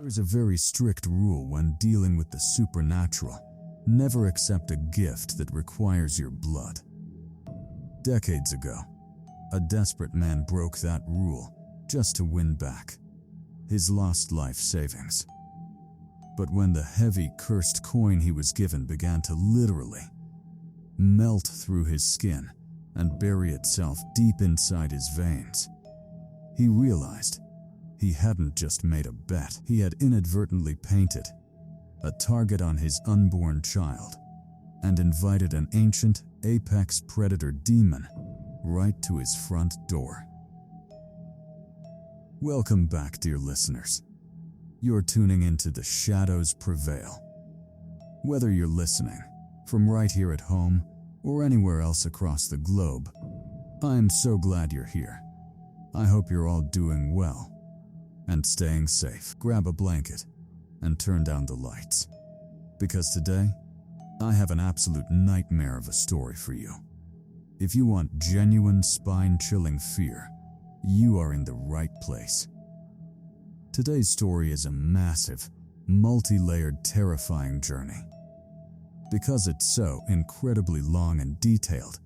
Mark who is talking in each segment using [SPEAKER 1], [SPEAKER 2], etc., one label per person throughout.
[SPEAKER 1] There's a very strict rule when dealing with the supernatural. Never accept a gift that requires your blood. Decades ago, a desperate man broke that rule just to win back his lost life savings. But when the heavy, cursed coin he was given began to literally melt through his skin and bury itself deep inside his veins, he realized he hadn't just made a bet, he had inadvertently painted a target on his unborn child and invited an ancient, apex predator demon right to his front door. Welcome back, dear listeners. You're tuning into the Shadows Prevail. Whether you're listening from right here at home or anywhere else across the globe, I am so glad you're here. I hope you're all doing well and staying safe. Grab a blanket and turn down the lights, because today I have an absolute nightmare of a story for you. If you want genuine spine-chilling fear, you are in the right place. Today's story is a massive, multi-layered, terrifying journey. Because it's so incredibly long and detailed,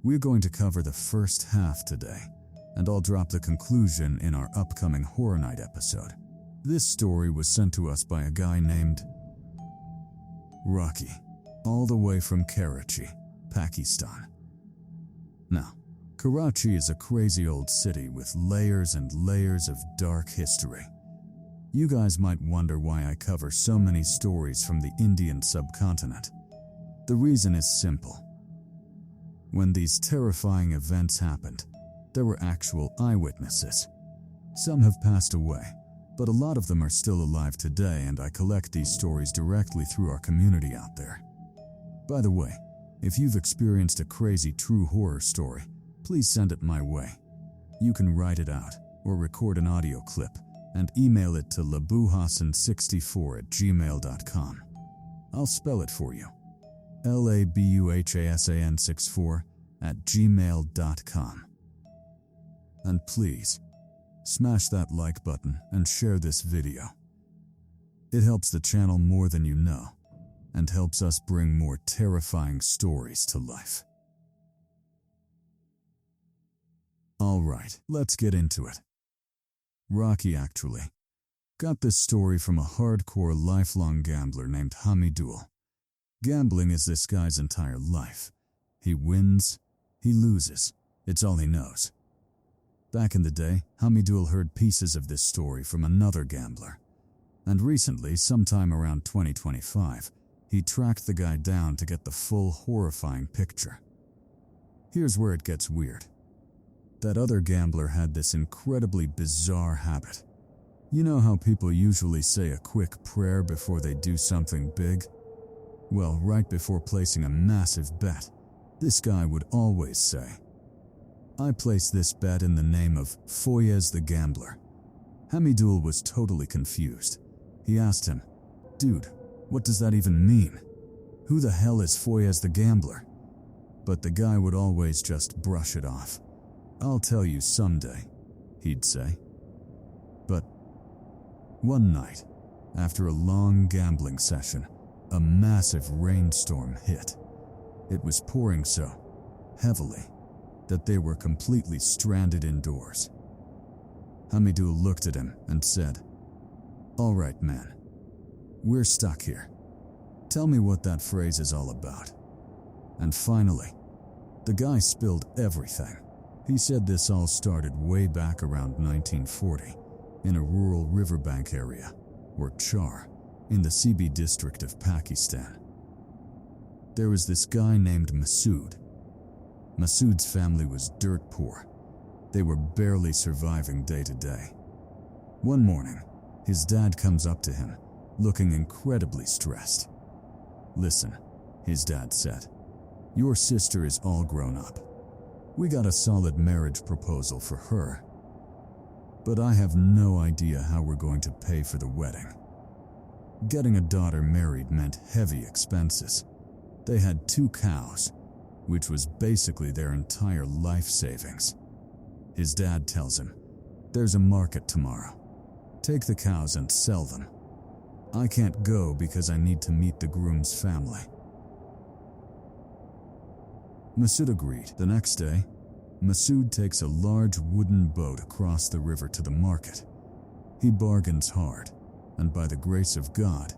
[SPEAKER 1] we're going to cover the first half today, and I'll drop the conclusion in our upcoming Horror Night episode. This story was sent to us by a guy named Rocky, all the way from Karachi, Pakistan. Now, Karachi is a crazy old city with layers and layers of dark history. You guys might wonder why I cover so many stories from the Indian subcontinent. The reason is simple. When these terrifying events happened, there were actual eyewitnesses. Some have passed away, but a lot of them are still alive today, and I collect these stories directly through our community out there. By the way, if you've experienced a crazy true horror story, please send it my way. You can write it out or record an audio clip and email it to labuhasan64@gmail.com. I'll spell it for you. labuhasan64@gmail.com. And please, smash that like button and share this video. It helps the channel more than you know, and helps us bring more terrifying stories to life. Alright, let's get into it. Rocky actually got this story from a hardcore lifelong gambler named Hamidul. Gambling is this guy's entire life. He wins, he loses, it's all he knows. Back in the day, Hamidul heard pieces of this story from another gambler. And recently, sometime around 2025, he tracked the guy down to get the full horrifying picture. Here's where it gets weird. That other gambler had this incredibly bizarre habit. You know how people usually say a quick prayer before they do something big? Well, right before placing a massive bet, this guy would always say, "I place this bet in the name of Foyez the gambler." Hamidul was totally confused. He asked him, "Dude, what does that even mean? Who the hell is Foyez the gambler?" But the guy would always just brush it off. "I'll tell you someday," he'd say. But one night, after a long gambling session, a massive rainstorm hit. It was pouring so heavily that they were completely stranded indoors. Hamidul looked at him and said, "All right, man, we're stuck here. Tell me what that phrase is all about." And finally, the guy spilled everything. He said this all started way back around 1940 in a rural riverbank area, or Char, in the CB district of Pakistan. There was this guy named Masood. Masood's family was dirt poor. They were barely surviving day to day. One morning, his dad comes up to him, looking incredibly stressed. "Listen," his dad said, "your sister is all grown up. We got a solid marriage proposal for her. But I have no idea how we're going to pay for the wedding." Getting a daughter married meant heavy expenses. They had 2 cows, which was basically their entire life savings. His dad tells him, "There's a market tomorrow. Take the cows and sell them. I can't go because I need to meet the groom's family. Masood agreed. The next day, Masood takes a large wooden boat across the river to the market. He bargains hard, and by the grace of God,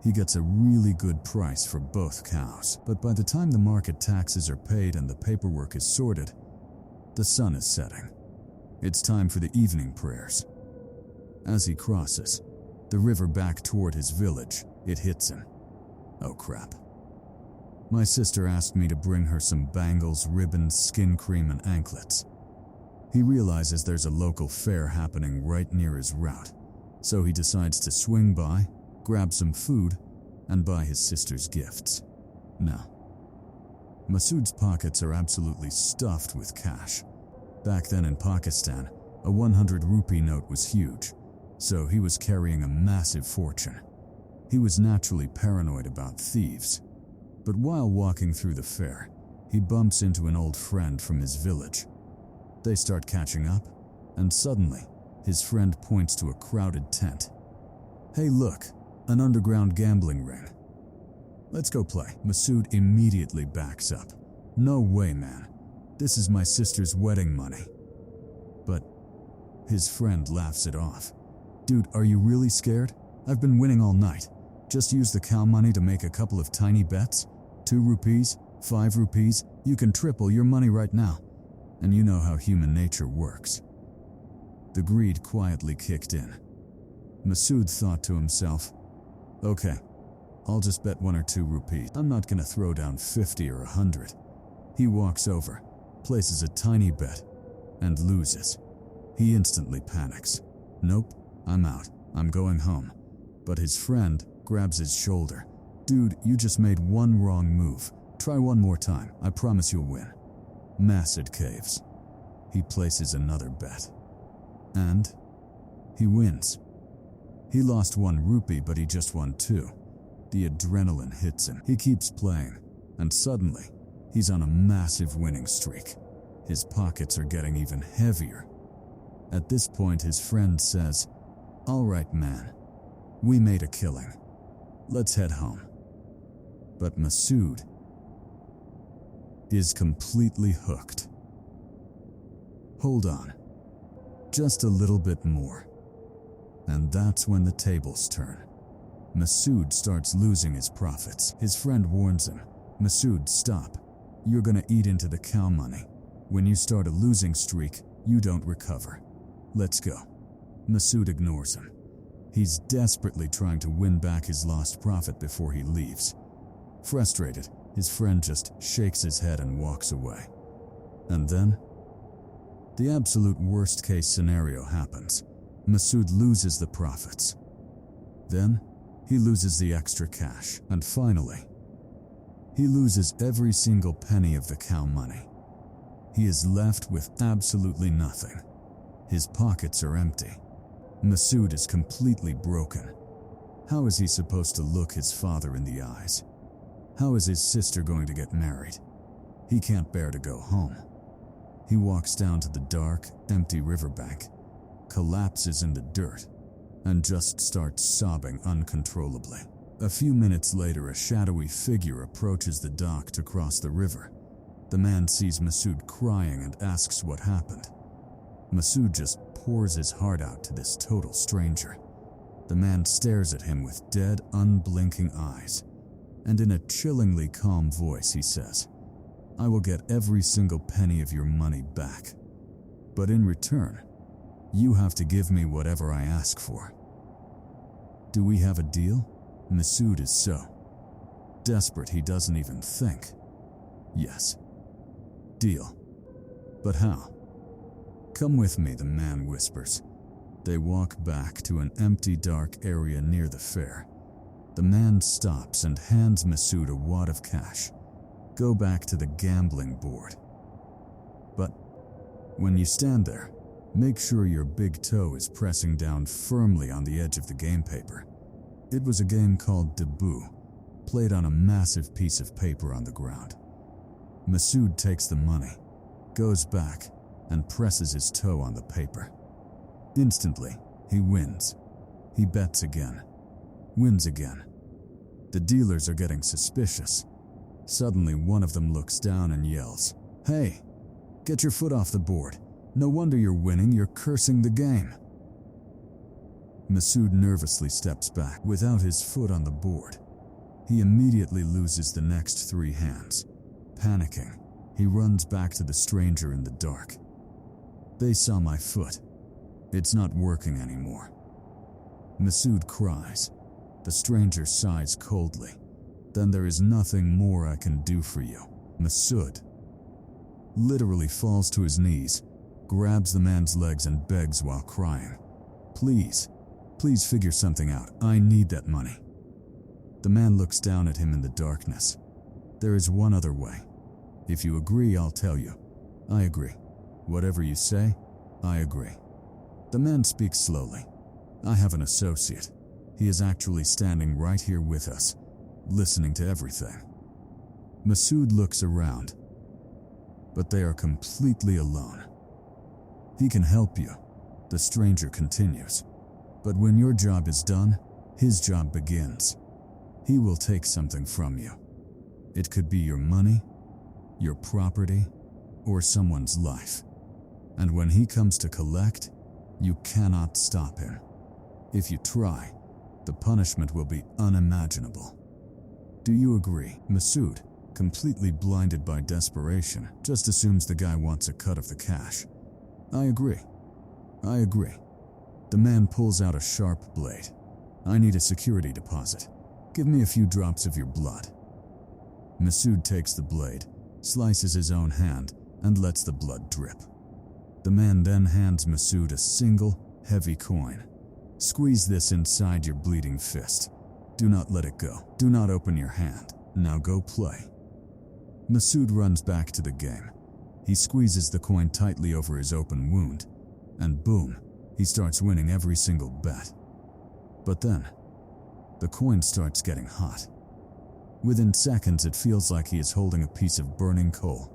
[SPEAKER 1] he gets a really good price for both cows. But by the time the market taxes are paid and the paperwork is sorted, the sun is setting. It's time for the evening prayers. As he crosses the river back toward his village, it hits him. Oh crap. My sister asked me to bring her some bangles, ribbons, skin cream, and anklets. He realizes there's a local fair happening right near his route, so he decides to swing by, grab some food, and buy his sister's gifts. Now, Masood's pockets are absolutely stuffed with cash. Back then in Pakistan, a 100 rupee note was huge, so he was carrying a massive fortune. He was naturally paranoid about thieves. But while walking through the fair, he bumps into an old friend from his village. They start catching up, and suddenly, his friend points to a crowded tent. Hey look, an underground gambling ring. Let's go play. Masood immediately backs up. No way, man. This is my sister's wedding money. But his friend laughs it off. Dude, are you really scared? I've been winning all night. Just use the cow money to make a couple of tiny bets. 2 rupees, 5 rupees, you can triple your money right now. And you know how human nature works. The greed quietly kicked in. Masood thought to himself, okay, I'll just bet 1 or 2 rupees. I'm not gonna throw down 50 or 100. He walks over, places a tiny bet, and loses. He instantly panics. Nope, I'm out. I'm going home. But his friend grabs his shoulder. Dude, you just made one wrong move. Try one more time. I promise you'll win. Masood caves. He places another bet. And he wins. He lost 1 rupee, but he just won 2. The adrenaline hits him. He keeps playing, and suddenly, he's on a massive winning streak. His pockets are getting even heavier. At this point, his friend says, "All right, man. We made a killing. Let's head home." But Masood is completely hooked. Hold on. Just a little bit more. And that's when the tables turn. Masood starts losing his profits. His friend warns him, "Masood, stop. You're gonna eat into the cow money. When you start a losing streak, you don't recover. Let's go." Masood ignores him. He's desperately trying to win back his lost profit before he leaves. Frustrated, his friend just shakes his head and walks away. And then, the absolute worst-case scenario happens. Masood loses the profits. Then, he loses the extra cash. And finally, he loses every single penny of the cow money. He is left with absolutely nothing. His pockets are empty. Masood is completely broken. How is he supposed to look his father in the eyes? How is his sister going to get married? He can't bear to go home. He walks down to the dark, empty riverbank, collapses in the dirt, and just starts sobbing uncontrollably. A few minutes later, a shadowy figure approaches the dock to cross the river. The man sees Masood crying and asks what happened. Masood just pours his heart out to this total stranger. The man stares at him with dead, unblinking eyes, and in a chillingly calm voice he says, "I will get every single penny of your money back. But in return, you have to give me whatever I ask for." Do we have a deal? Masood is so desperate he doesn't even think. Yes. Deal. But how? "Come with me," the man whispers. They walk back to an empty, dark area near the fair. The man stops and hands Masood a wad of cash. "Go back to the gambling board. But when you stand there, make sure your big toe is pressing down firmly on the edge of the game paper." It was a game called Debut, played on a massive piece of paper on the ground. Masood takes the money, goes back, and presses his toe on the paper. Instantly, he wins. He bets again. wins again. The dealers are getting suspicious. Suddenly, one of them looks down and yells, "Hey, get your foot off the board. No wonder you're winning, you're cursing the game." Masood nervously steps back without his foot on the board. He immediately loses the next 3 hands. Panicking, he runs back to the stranger in the dark. "They saw my foot. It's not working anymore." Masood cries. The stranger sighs coldly. "Then there is nothing more I can do for you." Masood literally falls to his knees, grabs the man's legs and begs while crying, Please figure something out. I need that money." The man looks down at him in the darkness. "There is one other way. If you agree, I'll tell you." "I agree. Whatever you say, I agree." The man speaks slowly. "I have an associate. He is actually standing right here with us, listening to everything." Masood looks around, but they are completely alone. "He can help you," the stranger continues. "But when your job is done, his job begins. He will take something from you. It could be your money, your property, or someone's life. And when he comes to collect, you cannot stop him. If you try, the punishment will be unimaginable. Do you agree?" Masood, completely blinded by desperation, just assumes the guy wants a cut of the cash. "I agree. I agree." The man pulls out a sharp blade. "I need a security deposit. Give me a few drops of your blood." Masood takes the blade, slices his own hand, and lets the blood drip. The man then hands Masood a single, heavy coin. "Squeeze this inside your bleeding fist. Do not let it go. Do not open your hand. Now go play." Masood runs back to the game. He squeezes the coin tightly over his open wound, and boom, he starts winning every single bet. But then, the coin starts getting hot. Within seconds, it feels like he is holding a piece of burning coal.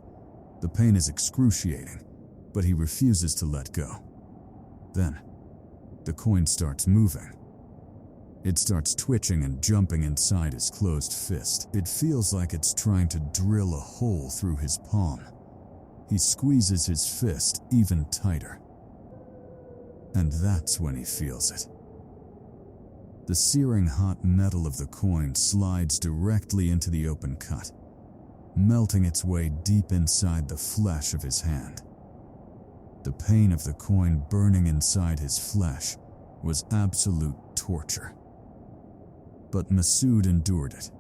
[SPEAKER 1] The pain is excruciating, but he refuses to let go. Then, the coin starts moving. It starts twitching and jumping inside his closed fist. It feels like it's trying to drill a hole through his palm. He squeezes his fist even tighter. And that's when he feels it. The searing hot metal of the coin slides directly into the open cut, melting its way deep inside the flesh of his hand. The pain of the coin burning inside his flesh was absolute torture. But Masood endured it.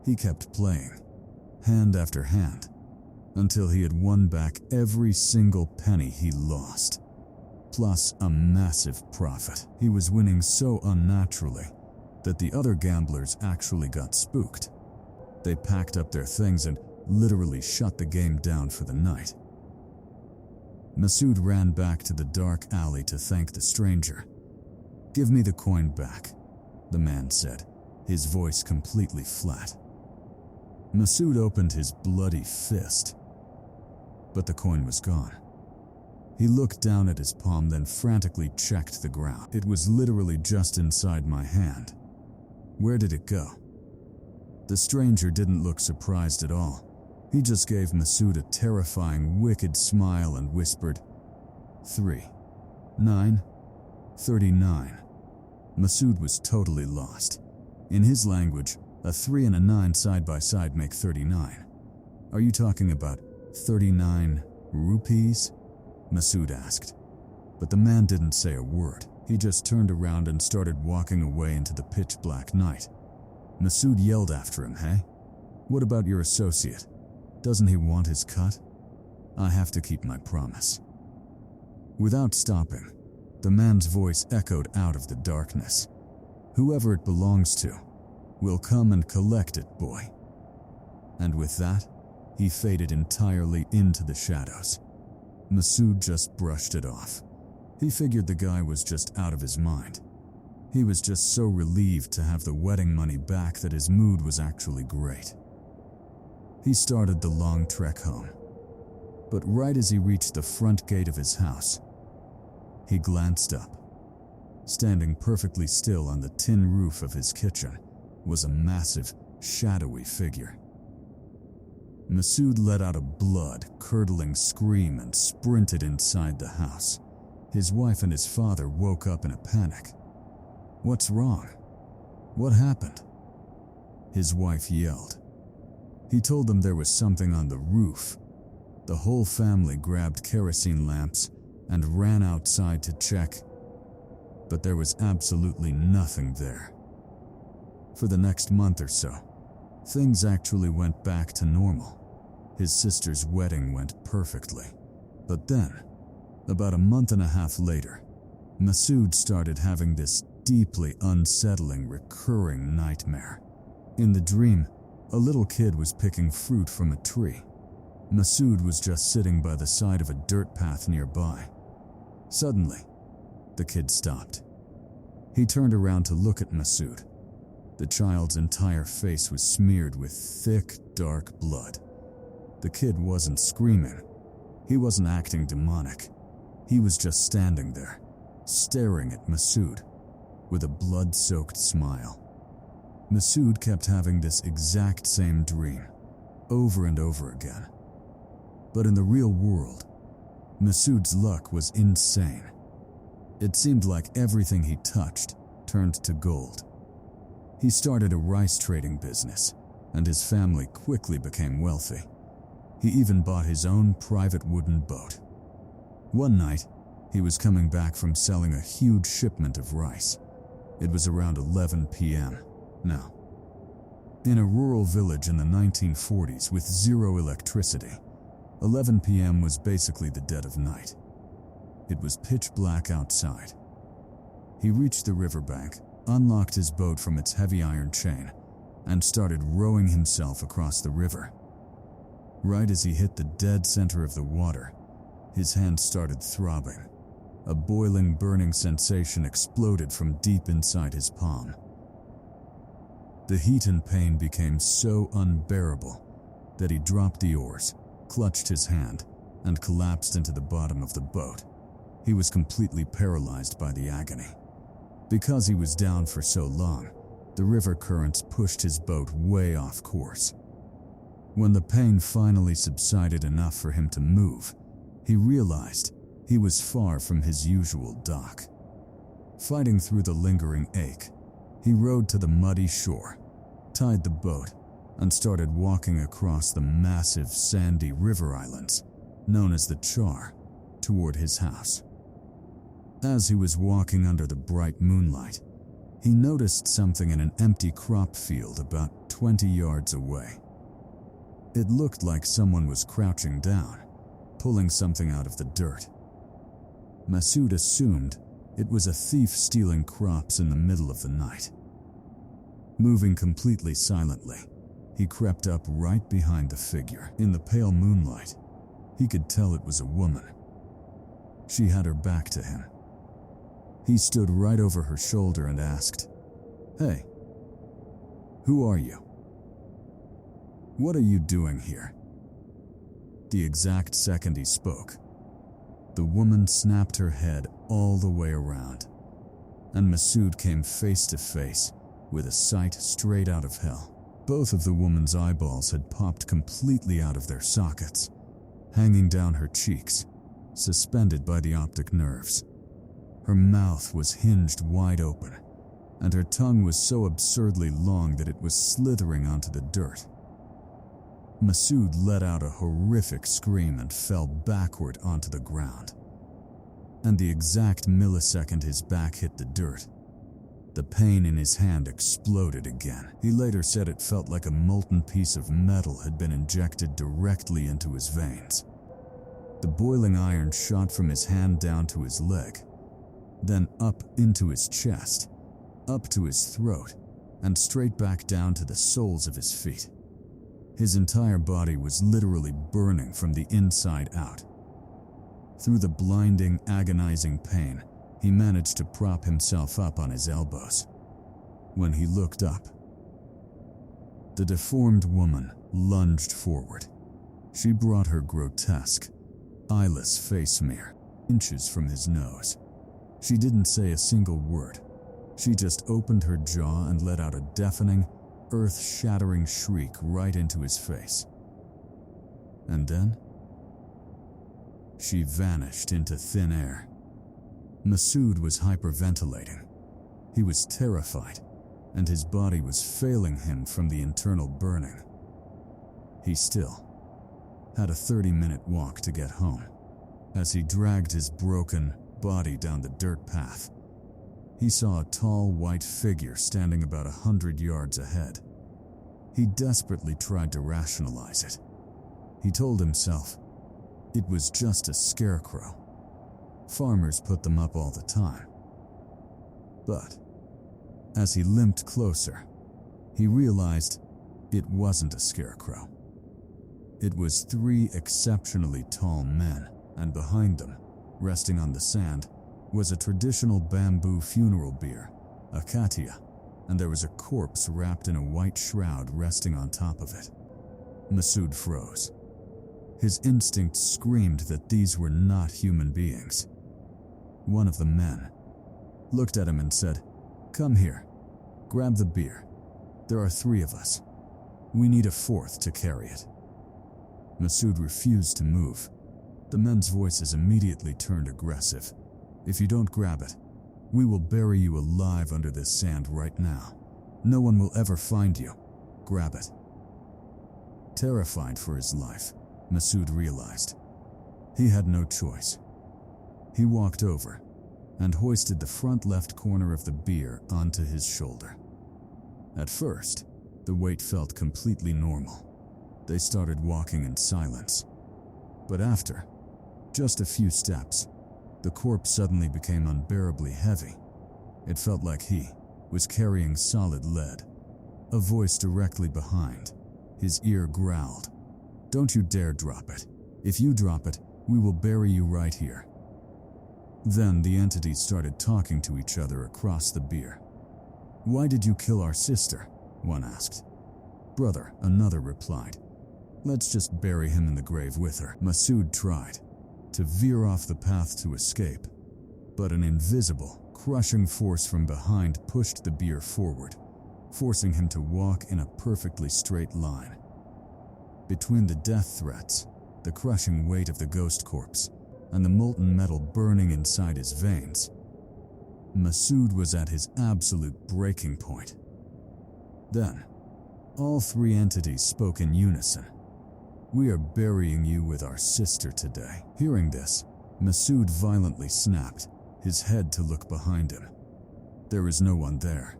[SPEAKER 1] He kept playing, hand after hand, until he had won back every single penny he lost, plus a massive profit. He was winning so unnaturally that the other gamblers actually got spooked. They packed up their things and literally shut the game down for the night. Masood ran back to the dark alley to thank the stranger. "Give me the coin back," the man said, his voice completely flat. Masood opened his bloody fist, but the coin was gone. He looked down at his palm, then frantically checked the ground. "It was literally just inside my hand. Where did it go?" The stranger didn't look surprised at all. He just gave Masood a terrifying, wicked smile and whispered, 39. Masood was totally lost. In his language, a 3 and a 9 side by side make 39. "Are you talking about 39 rupees?" Masood asked. But the man didn't say a word. He just turned around and started walking away into the pitch-black night. Masood yelled after him, "Hey, what about your associate? Doesn't he want his cut? I have to keep my promise." Without stopping, the man's voice echoed out of the darkness. "Whoever it belongs to will come and collect it, boy." And with that, he faded entirely into the shadows. Masood just brushed it off. He figured the guy was just out of his mind. He was just so relieved to have the wedding money back that his mood was actually great. He started the long trek home. But right as he reached the front gate of his house, he glanced up. Standing perfectly still on the tin roof of his kitchen was a massive, shadowy figure. Masood let out a blood-curdling scream and sprinted inside the house. His wife and his father woke up in a panic. "What's wrong? What happened?" his wife yelled. He told them there was something on the roof. The whole family grabbed kerosene lamps and ran outside to check, but there was absolutely nothing there. For the next month or so, things actually went back to normal. His sister's wedding went perfectly. But then, about a month and a half later, Masood started having this deeply unsettling recurring nightmare. In the dream, a little kid was picking fruit from a tree. Masood was just sitting by the side of a dirt path nearby. Suddenly, the kid stopped. He turned around to look at Masood. The child's entire face was smeared with thick, dark blood. The kid wasn't screaming. He wasn't acting demonic. He was just standing there, staring at Masood, with a blood-soaked smile. Masood kept having this exact same dream, over and over again. But in the real world, Masood's luck was insane. It seemed like everything he touched turned to gold. He started a rice trading business, and his family quickly became wealthy. He even bought his own private wooden boat. One night, he was coming back from selling a huge shipment of rice. It was around 11 p.m. now. In a rural village in the 1940s with zero electricity, 11 p.m. was basically the dead of night. It was pitch black outside. He reached the riverbank, unlocked his boat from its heavy iron chain, and started rowing himself across the river. Right as he hit the dead center of the water, his hand started throbbing. A boiling, burning sensation exploded from deep inside his palm. The heat and pain became so unbearable that he dropped the oars, clutched his hand, and collapsed into the bottom of the boat. He was completely paralyzed by the agony. Because he was down for so long, the river currents pushed his boat way off course. When the pain finally subsided enough for him to move, he realized he was far from his usual dock. Fighting through the lingering ache, he rowed to the muddy shore, tied the boat, and started walking across the massive sandy river islands, known as the Char, toward his house. As he was walking under the bright moonlight, he noticed something in an empty crop field about 20 yards away. It looked like someone was crouching down, pulling something out of the dirt. Masood assumed it was a thief stealing crops in the middle of the night. Moving completely silently, he crept up right behind the figure. In the pale moonlight, he could tell it was a woman. She had her back to him. He stood right over her shoulder and asked, "Hey, who are you? What are you doing here?" The exact second he spoke, the woman snapped her head all the way around, and Masood came face to face with a sight straight out of hell. Both of the woman's eyeballs had popped completely out of their sockets, hanging down her cheeks, suspended by the optic nerves. Her mouth was hinged wide open, and her tongue was so absurdly long that it was slithering onto the dirt. Masood let out a horrific scream and fell backward onto the ground. And the exact millisecond his back hit the dirt, the pain in his hand exploded again. He later said it felt like a molten piece of metal had been injected directly into his veins. The boiling iron shot from his hand down to his leg, then up into his chest, up to his throat, and straight back down to the soles of his feet. His entire body was literally burning from the inside out. Through the blinding, agonizing pain, he managed to prop himself up on his elbows. When he looked up, the deformed woman lunged forward. She brought her grotesque, eyeless face smear inches from his nose. She didn't say a single word. She just opened her jaw and let out a deafening, earth-shattering shriek right into his face. And then, she vanished into thin air. Masood was hyperventilating. He was terrified, and his body was failing him from the internal burning. He still had a 30-minute walk to get home. As he dragged his broken body down the dirt path, he saw a tall white figure standing about 100 yards ahead. He desperately tried to rationalize it. He told himself it was just a scarecrow. Farmers put them up all the time. But as he limped closer, he realized it wasn't a scarecrow. It was 3 exceptionally tall men, and behind them, resting on the sand, was a traditional bamboo funeral bier, a katia, and there was a corpse wrapped in a white shroud resting on top of it. Masood froze. His instinct screamed that these were not human beings. One of the men looked at him and said, "Come here, grab the bier. There are 3 of us. We need a 4th to carry it." Masood refused to move. The men's voices immediately turned aggressive. "If you don't grab it, we will bury you alive under this sand right now. No one will ever find you. Grab it." Terrified for his life, Masood realized he had no choice. He walked over and hoisted the front left corner of the bier onto his shoulder. At first, the weight felt completely normal. They started walking in silence. But after just a few steps, the corpse suddenly became unbearably heavy. It felt like he was carrying solid lead. A voice directly behind his ear growled, "Don't you dare drop it. If you drop it, we will bury you right here." Then the entities started talking to each other across the bier. "Why did you kill our sister?" one asked. "Brother," another replied. "Let's just bury him in the grave with her." Masood tried to veer off the path to escape, but an invisible, crushing force from behind pushed the bier forward, forcing him to walk in a perfectly straight line. Between the death threats, the crushing weight of the ghost corpse, and the molten metal burning inside his veins, Masood was at his absolute breaking point. Then, all 3 entities spoke in unison. "We are burying you with our sister today." Hearing this, Masood violently snapped his head to look behind him. There was no one there.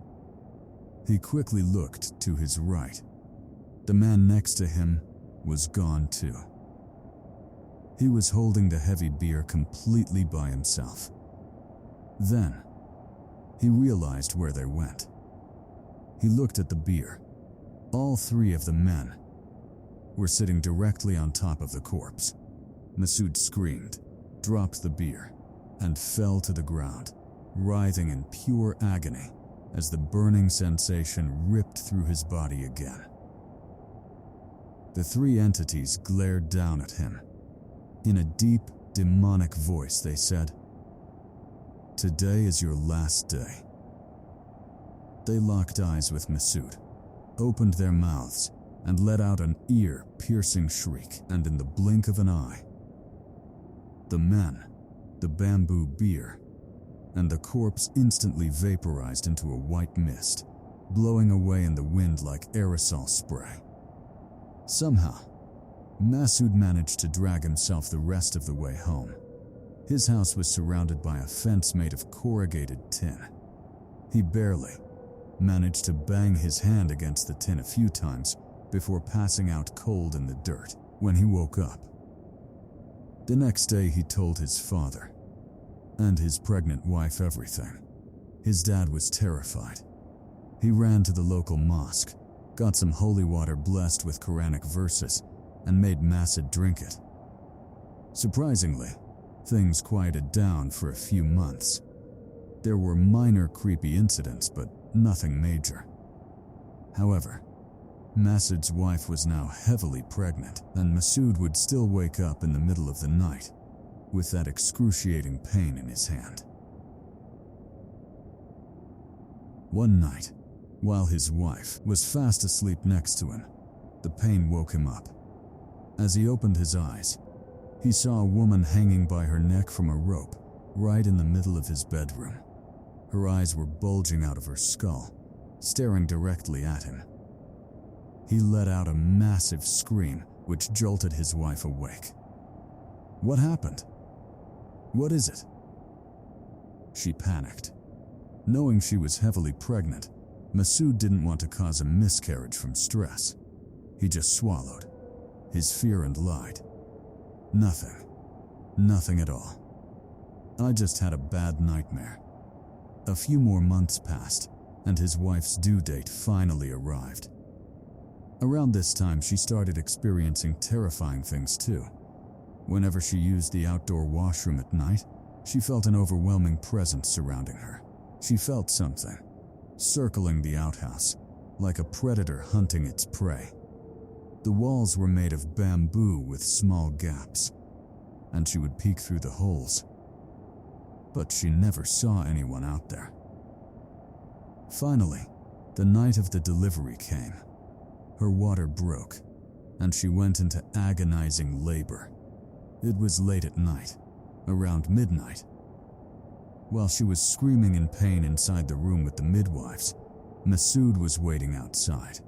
[SPEAKER 1] He quickly looked to his right. The man next to him was gone too. He was holding the heavy bier completely by himself. Then, he realized where they went. He looked at the bier. All 3 of the men were sitting directly on top of the corpse. Masood screamed, dropped the bier, and fell to the ground, writhing in pure agony as the burning sensation ripped through his body again. The 3 entities glared down at him. In a deep, demonic voice, they said, "Today is your last day." They locked eyes with Masood, opened their mouths, and let out an ear-piercing shriek, and in the blink of an eye, the men, the bamboo bier, and the corpse instantly vaporized into a white mist, blowing away in the wind like aerosol spray. Somehow, Masood managed to drag himself the rest of the way home. His house was surrounded by a fence made of corrugated tin. He barely managed to bang his hand against the tin a few times before passing out cold in the dirt when he woke up. The next day he told his father and his pregnant wife everything. His dad was terrified. He ran to the local mosque, got some holy water blessed with Quranic verses, and made Masood drink it. Surprisingly, things quieted down for a few months. There were minor creepy incidents, but nothing major. However, Masood's wife was now heavily pregnant, and Masood would still wake up in the middle of the night with that excruciating pain in his hand. One night, while his wife was fast asleep next to him, the pain woke him up. As he opened his eyes, he saw a woman hanging by her neck from a rope right in the middle of his bedroom. Her eyes were bulging out of her skull, staring directly at him. He let out a massive scream which jolted his wife awake. "What happened? What is it?" She panicked. Knowing she was heavily pregnant, Masood didn't want to cause a miscarriage from stress. He just swallowed his fear and lied. "Nothing. Nothing at all. I just had a bad nightmare." A few more months passed, and his wife's due date finally arrived. Around this time, she started experiencing terrifying things too. Whenever she used the outdoor washroom at night, she felt an overwhelming presence surrounding her. She felt something circling the outhouse, like a predator hunting its prey. The walls were made of bamboo with small gaps, and she would peek through the holes. But she never saw anyone out there. Finally, the night of the delivery came. Her water broke, and she went into agonizing labor. It was late at night, around midnight. While she was screaming in pain inside the room with the midwives, Masood was waiting outside.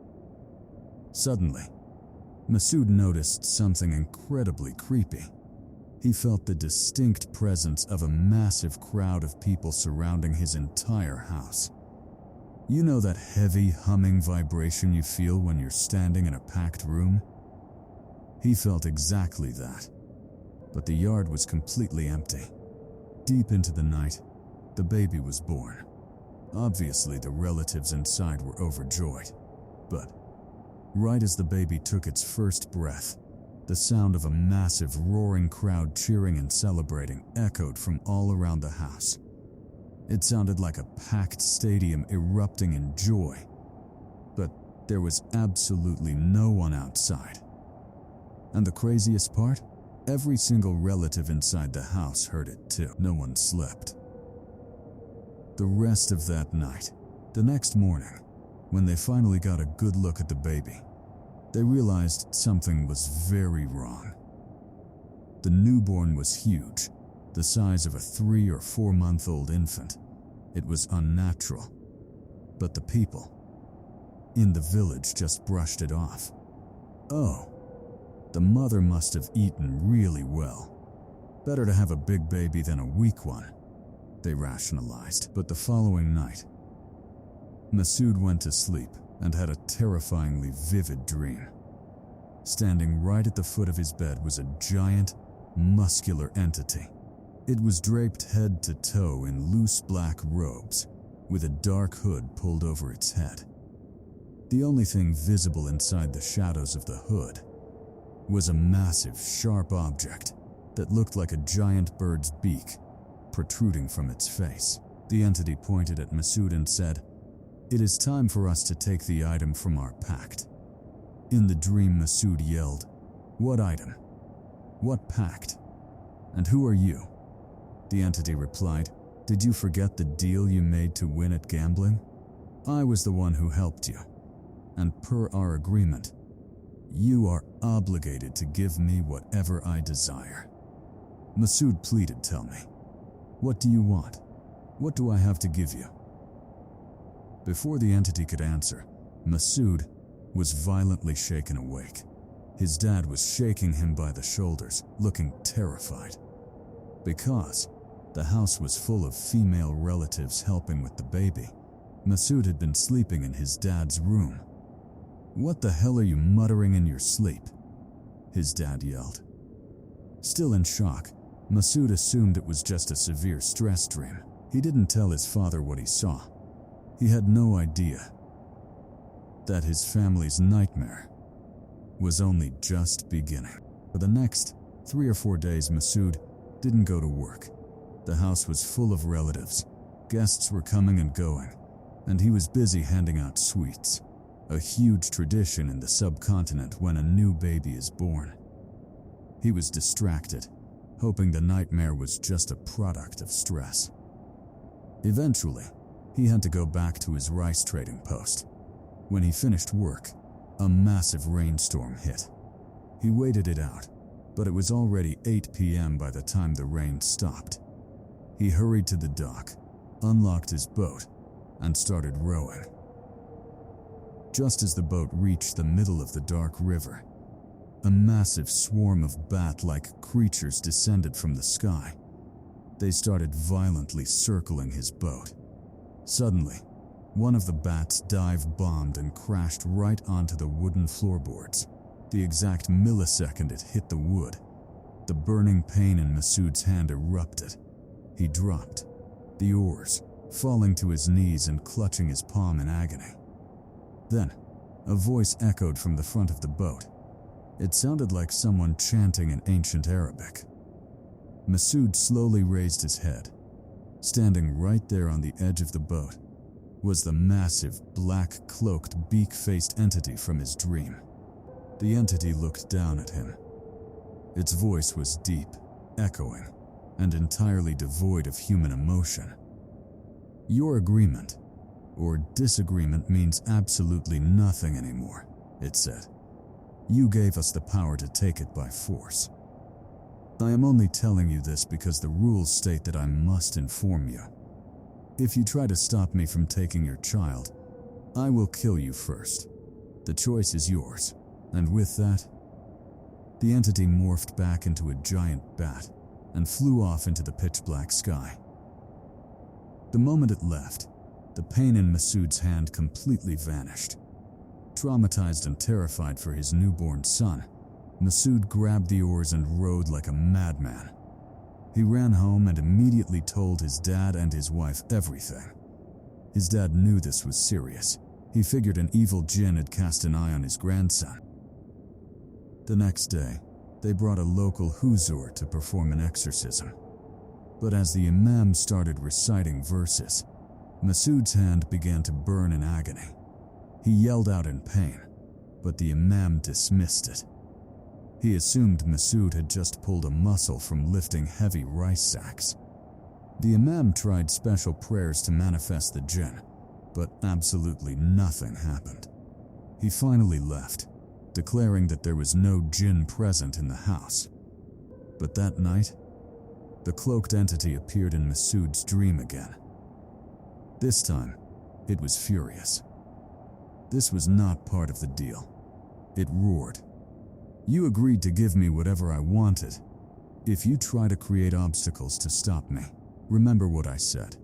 [SPEAKER 1] Suddenly, Masood noticed something incredibly creepy. He felt the distinct presence of a massive crowd of people surrounding his entire house. You know that heavy humming vibration you feel when you're standing in a packed room? He felt exactly that, but the yard was completely empty. Deep into the night, the baby was born. Obviously, the relatives inside were overjoyed, but right as the baby took its first breath, the sound of a massive roaring crowd cheering and celebrating echoed from all around the house. It sounded like a packed stadium erupting in joy, but there was absolutely no one outside. And the craziest part? Every single relative inside the house heard it too. No one slept. The rest of that night, the next morning, when they finally got a good look at the baby, they realized something was very wrong. The newborn was huge, the size of a 3 or 4 month old infant. It was unnatural, but the people in the village just brushed it off. Oh, the mother must have eaten really well. Better to have a big baby than a weak one, they rationalized. But the following night, Masood went to sleep and had a terrifyingly vivid dream. Standing right at the foot of his bed was a giant, muscular entity. It was draped head to toe in loose black robes, with a dark hood pulled over its head. The only thing visible inside the shadows of the hood was a massive, sharp object that looked like a giant bird's beak protruding from its face. The entity pointed at Masood and said, "It is time for us to take the item from our pact." In the dream, Masood yelled, "What item? What pact? And who are you?" The entity replied, "Did you forget the deal you made to win at gambling? I was the one who helped you, and per our agreement, you are obligated to give me whatever I desire." Masood pleaded, "Tell me, what do you want? What do I have to give you?" Before the entity could answer, Masood was violently shaken awake. His dad was shaking him by the shoulders, looking terrified. Because the house was full of female relatives helping with the baby, Masood had been sleeping in his dad's room. "What the hell are you muttering in your sleep?" his dad yelled. Still in shock, Masood assumed it was just a severe stress dream. He didn't tell his father what he saw. He had no idea that his family's nightmare was only just beginning. For the next 3 or 4 days, Masood didn't go to work. The house was full of relatives. Guests were coming and going, and he was busy handing out sweets, a huge tradition in the subcontinent when a new baby is born. He was distracted, hoping the nightmare was just a product of stress. Eventually, He had to go back to his rice trading post. When he finished work, a massive rainstorm hit. He waited it out, but it was already 8 p.m. by the time the rain stopped. He hurried to the dock, unlocked his boat, and started rowing. Just as the boat reached the middle of the dark river, a massive swarm of bat-like creatures descended from the sky. They started violently circling his boat. Suddenly, one of the bats dive-bombed and crashed right onto the wooden floorboards. The exact millisecond it hit the wood, the burning pain in Masood's hand erupted. He dropped the oars, falling to his knees and clutching his palm in agony. Then, a voice echoed from the front of the boat. It sounded like someone chanting in ancient Arabic. Masood slowly raised his head. Standing right there on the edge of the boat was the massive, black-cloaked, beak-faced entity from his dream. The entity looked down at him. Its voice was deep, echoing, and entirely devoid of human emotion. "Your agreement or disagreement means absolutely nothing anymore," it said. "You gave us the power to take it by force. I am only telling you this because the rules state that I must inform you. If you try to stop me from taking your child, I will kill you first. The choice is yours." And with that, the entity morphed back into a giant bat and flew off into the pitch-black sky. The moment it left, the pain in Masood's hand completely vanished. Traumatized and terrified for his newborn son, Masood grabbed the oars and rowed like a madman. He ran home and immediately told his dad and his wife everything. His dad knew this was serious. He figured an evil jinn had cast an eye on his grandson. The next day, they brought a local huzur to perform an exorcism. But as the imam started reciting verses, Masood's hand began to burn in agony. He yelled out in pain, but the imam dismissed it. He assumed Masood had just pulled a muscle from lifting heavy rice sacks. The imam tried special prayers to manifest the jinn, but absolutely nothing happened. He finally left, declaring that there was no jinn present in the house. But that night, the cloaked entity appeared in Masood's dream again. This time, it was furious. This was not part of the deal. It roared, "You agreed to give me whatever I wanted. If you try to create obstacles to stop me, remember what I said.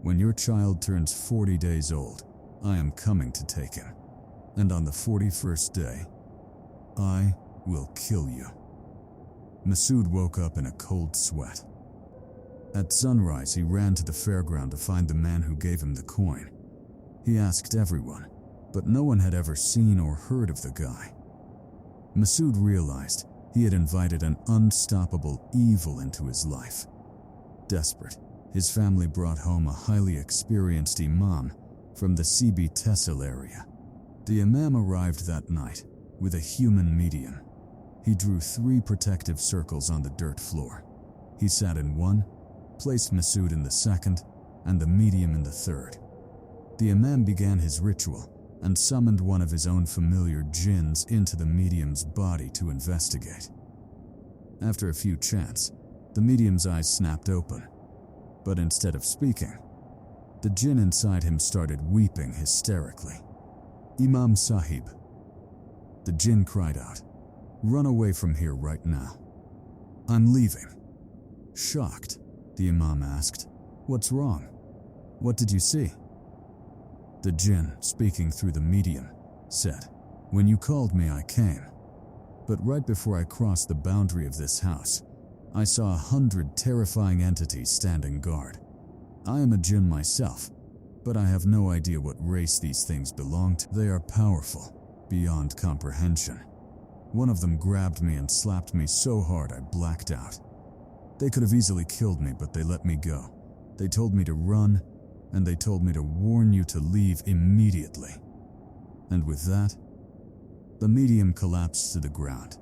[SPEAKER 1] When your child turns 40 days old, I am coming to take him. And on the 41st day, I will kill you." Masood woke up in a cold sweat. At sunrise, he ran to the fairground to find the man who gave him the coin. He asked everyone, but no one had ever seen or heard of the guy. Masood realized he had invited an unstoppable evil into his life. Desperate, his family brought home a highly experienced imam from the CB Tehsil area. The imam arrived that night with a human medium. He drew 3 protective circles on the dirt floor. He sat in one, placed Masood in the second, and the medium in the third. The imam began his ritual and summoned one of his own familiar jinns into the medium's body to investigate. After a few chants, the medium's eyes snapped open, but instead of speaking, the jinn inside him started weeping hysterically. "Imam Sahib." The jinn cried out, "Run away from here right now." "I'm leaving." Shocked, the imam asked, "What's wrong? What did you see?" The jinn, speaking through the medium, said, "When you called me, I came. But right before I crossed the boundary of this house, I saw 100 terrifying entities standing guard. I am a jinn myself, but I have no idea what race these things belong to. They are powerful, beyond comprehension. One of them grabbed me and slapped me so hard I blacked out. They could have easily killed me, but they let me go. They told me to run, and they told me to warn you to leave immediately." And with that, the medium collapsed to the ground.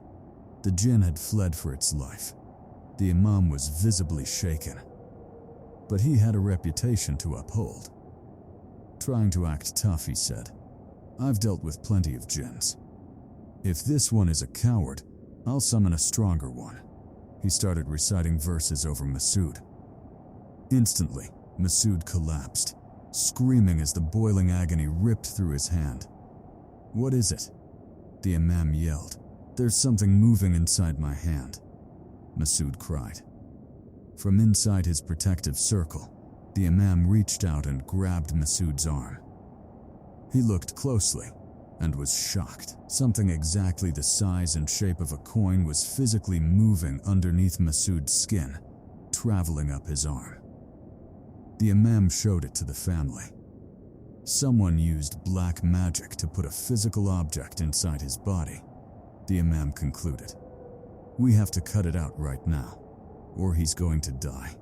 [SPEAKER 1] The jinn had fled for its life. The imam was visibly shaken. But he had a reputation to uphold. trying to act tough, he said. I've dealt with plenty of jinns. If this one is a coward, I'll summon a stronger one. He started reciting verses over Masood. Instantly, Masood collapsed, screaming as the boiling agony ripped through his hand. What is it? The imam yelled. There's something moving inside my hand, Masood cried. From inside his protective circle, the imam reached out and grabbed Masood's arm. He looked closely and was shocked. Something exactly the size and shape of a coin was physically moving underneath Masood's skin, traveling up his arm. The imam showed it to the family. Someone used black magic to put a physical object inside his body, the imam concluded. We have to cut it out right now, or he's going to die.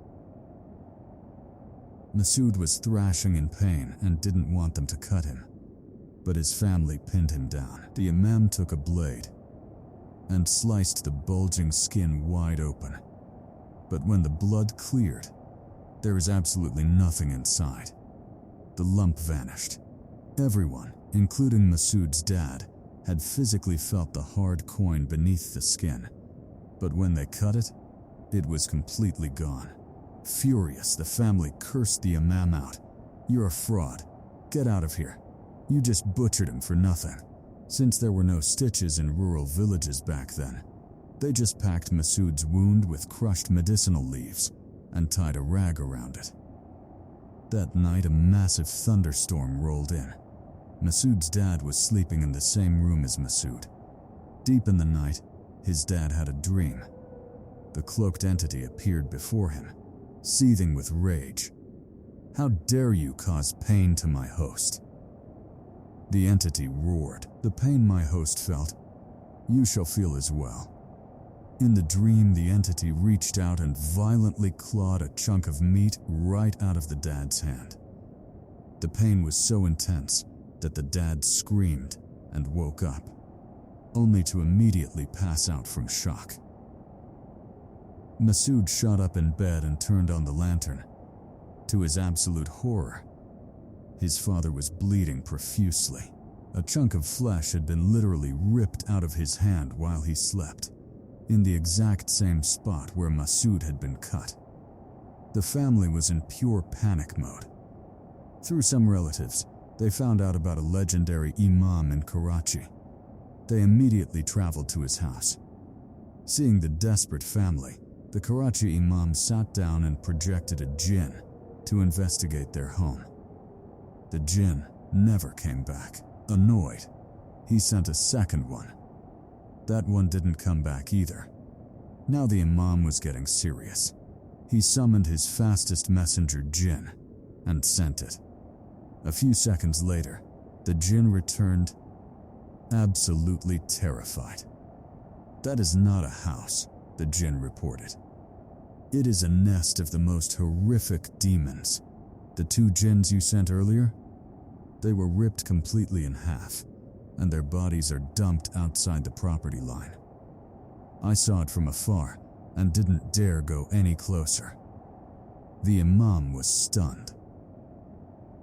[SPEAKER 1] Masood was thrashing in pain and didn't want them to cut him, but his family pinned him down. The imam took a blade and sliced the bulging skin wide open. But when the blood cleared, there was absolutely nothing inside. The lump vanished. Everyone, including Masood's dad, had physically felt the hard coin beneath the skin, but when they cut it, it was completely gone. Furious, the family cursed the imam out. You're a fraud. Get out of here. You just butchered him for nothing. Since there were no stitches in rural villages back then, they just packed Masood's wound with crushed medicinal leaves and tied a rag around it. That night, a massive thunderstorm rolled in. Masood's dad was sleeping in the same room as Masood. Deep in the night, his dad had a dream. The cloaked entity appeared before him, seething with rage. How dare you cause pain to my host? The entity roared. The pain my host felt, you shall feel as well. In the dream, the entity reached out and violently clawed a chunk of meat right out of the dad's hand. The pain was so intense that the dad screamed and woke up, only to immediately pass out from shock. Masood shot up in bed and turned on the lantern. To his absolute horror, his father was bleeding profusely. A chunk of flesh had been literally ripped out of his hand while he slept, in the exact same spot where Masood had been cut. The family was in pure panic mode. Through some relatives, they found out about a legendary imam in Karachi. They immediately traveled to his house. Seeing the desperate family, the Karachi imam sat down and projected a jinn to investigate their home. The jinn never came back. Annoyed, he sent a second one. That one didn't come back either. Now the imam was getting serious. He summoned his fastest messenger jinn and sent it. A few seconds later, the jinn returned, absolutely terrified. That is not a house, the jinn reported. It is a nest of the most horrific demons. The two jinns you sent earlier? They were ripped completely in half, and their bodies are dumped outside the property line. I saw it from afar and didn't dare go any closer. The imam was stunned.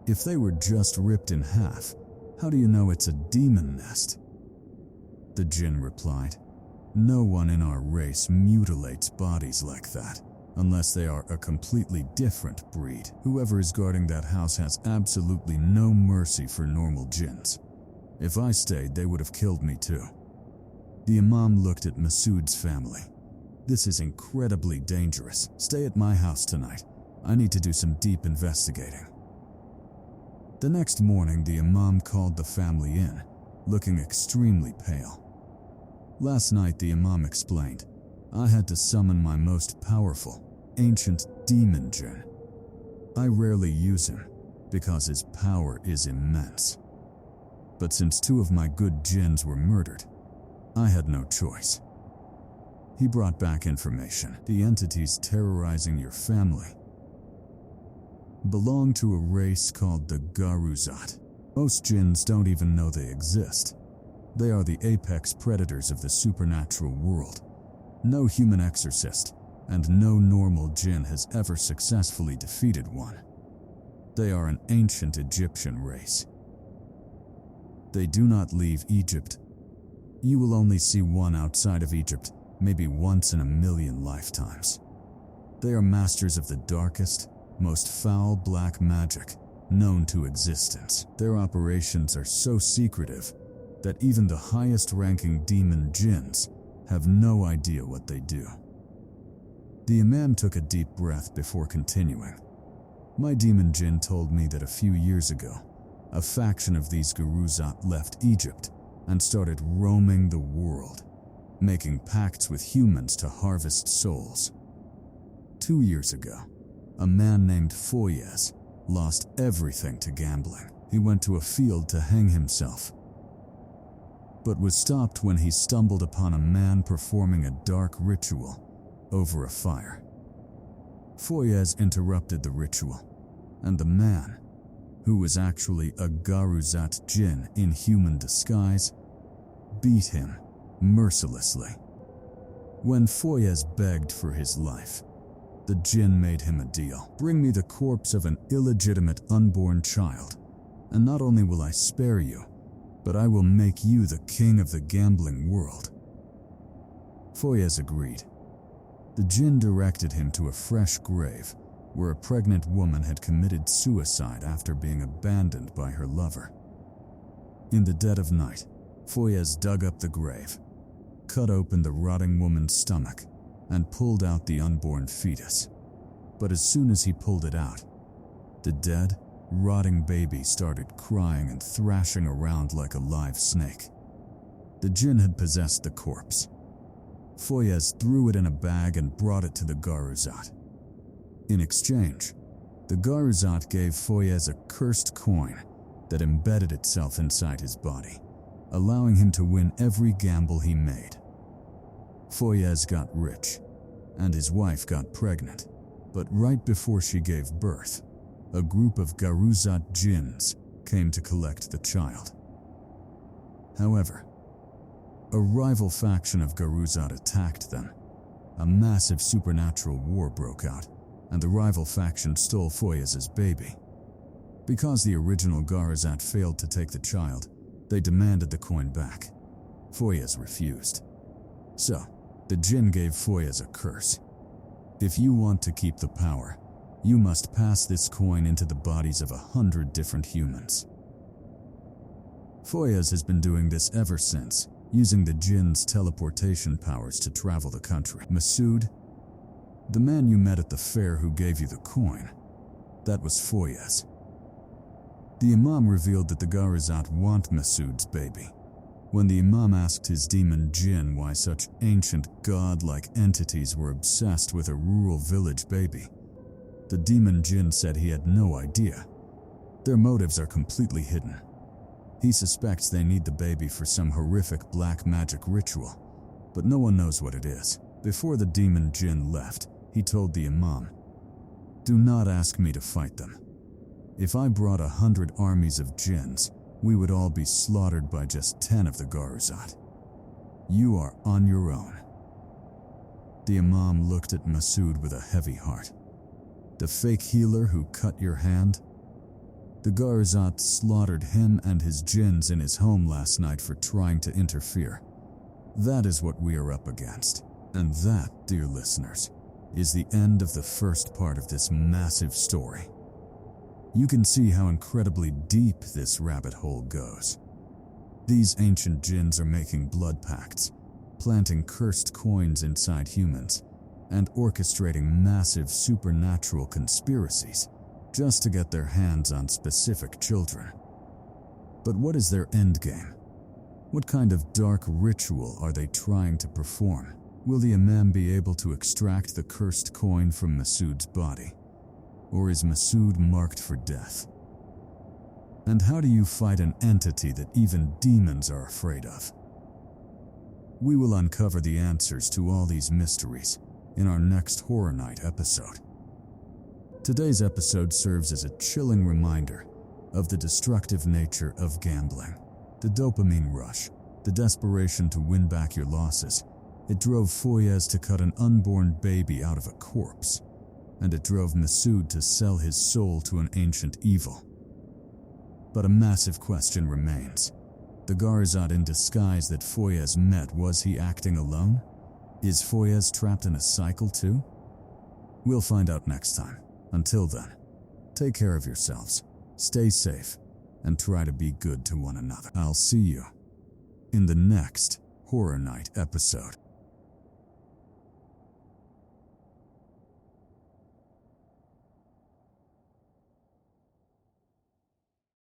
[SPEAKER 1] If they were just ripped in half, how do you know it's a demon nest? The jinn replied, no one in our race mutilates bodies like that, unless they are a completely different breed. Whoever is guarding that house has absolutely no mercy for normal jinns. If I stayed, they would have killed me too. The imam looked at Masood's family. This is incredibly dangerous. Stay at my house tonight. I need to do some deep investigating. The next morning, the imam called the family in, looking extremely pale. Last night, the imam explained, I had to summon my most powerful, ancient demon jinn. I rarely use him, because his power is immense. But since two of my good jinns were murdered, I had no choice. He brought back information. The entities terrorizing your family belong to a race called the Gharuzat. Most jinns don't even know they exist. They are the apex predators of the supernatural world. No human exorcist and no normal jinn has ever successfully defeated one. They are an ancient Egyptian race. They do not leave Egypt. You will only see one outside of Egypt, maybe once in a million lifetimes. They are masters of the darkest, most foul black magic known to existence. Their operations are so secretive that even the highest-ranking demon jinns have no idea what they do. The Imam took a deep breath before continuing. My demon jinn told me that a few years ago, a faction of these Gharuzat left Egypt and started roaming the world, making pacts with humans to harvest souls. 2 years ago, a man named Foyez lost everything to gambling. He went to a field to hang himself, but was stopped when he stumbled upon a man performing a dark ritual over a fire. Foyez interrupted the ritual, and the man, who was actually a Gharuzat jinn in human disguise, beat him mercilessly. When Foyez begged for his life, the jinn made him a deal. Bring me the corpse of an illegitimate unborn child, and not only will I spare you, but I will make you the king of the gambling world. Foyez agreed. The jinn directed him to a fresh grave where a pregnant woman had committed suicide after being abandoned by her lover. In the dead of night, Foyez dug up the grave, cut open the rotting woman's stomach, and pulled out the unborn fetus. But as soon as he pulled it out, the dead, rotting baby started crying and thrashing around like a live snake. The jinn had possessed the corpse. Foyez threw it in a bag and brought it to the Gharuzat. In exchange, the Gharuzat gave Foyez a cursed coin that embedded itself inside his body, allowing him to win every gamble he made. Foyez got rich, and his wife got pregnant, but right before she gave birth, a group of Gharuzat jinns came to collect the child. However, a rival faction of Gharuzat attacked them. A massive supernatural war broke out, and the rival faction stole Foyez's baby. Because the original Gharuzat failed to take the child, they demanded the coin back. Foyez refused. So, the jinn gave Foyez a curse. If you want to keep the power, you must pass this coin into the bodies of 100 different humans. Foyez has been doing this ever since, using the jinn's teleportation powers to travel the country. Masood, the man you met at the fair who gave you the coin, that was Foyez. The Imam revealed that the Gharuzat want Masood's baby. When the Imam asked his demon jinn why such ancient god-like entities were obsessed with a rural village baby, the demon jinn said he had no idea. Their motives are completely hidden. He suspects they need the baby for some horrific black magic ritual, but no one knows what it is. Before the demon jinn left, he told the Imam, "Do not ask me to fight them. If I brought 100 armies of jinns, we would all be slaughtered by just 10 of the Gharuzat. You are on your own." The Imam looked at Masood with a heavy heart. "The fake healer who cut your hand? The Gharuzat slaughtered him and his jinns in his home last night for trying to interfere. That is what we are up against. And that, dear listeners, is the end of the first part of this massive story. You can see how incredibly deep this rabbit hole goes. These ancient jinns are making blood pacts, planting cursed coins inside humans, and orchestrating massive supernatural conspiracies just to get their hands on specific children. But what is their endgame? What kind of dark ritual are they trying to perform? Will the Imam be able to extract the cursed coin from Masood's body? Or is Masood marked for death? And how do you fight an entity that even demons are afraid of? We will uncover the answers to all these mysteries in our next Horror Night episode. Today's episode serves as a chilling reminder of the destructive nature of gambling. The dopamine rush, the desperation to win back your losses, it drove Foyez to cut an unborn baby out of a corpse. and it drove Masood to sell his soul to an ancient evil. But a massive question remains. The Gharuzat in disguise that Foyez met, was he acting alone? Is Foyez trapped in a cycle too? We'll find out next time. Until then, take care of yourselves, stay safe, and try to be good to one another. I'll see you in the next Horror Night episode.